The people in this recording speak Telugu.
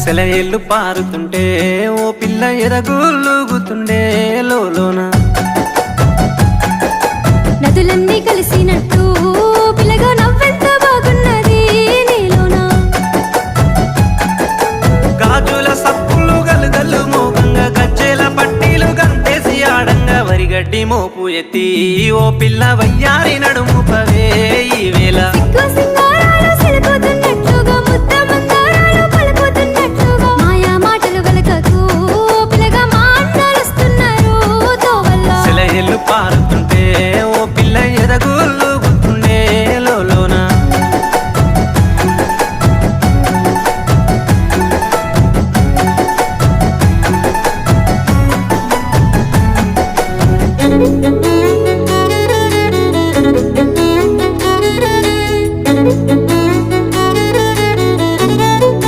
సెలయేళ్ళు పారుతుంటే ఓ పిల్ల ఎదగులుగుతుండే లోన నదులన్నీ కలిసినట్టు పిల్లగా నవ్వెంత బాగున్నది నీలోన గాజుల సప్పులు గలుగల్లు మోగంగా గజ్జెల పట్టీలు గంటేసి ఆడంగా వరిగడ్డి మోపు ఎత్తి ఓ పిల్ల వయ్యారి నడుము పవే ఈ వేళ సిగ్గు సింగ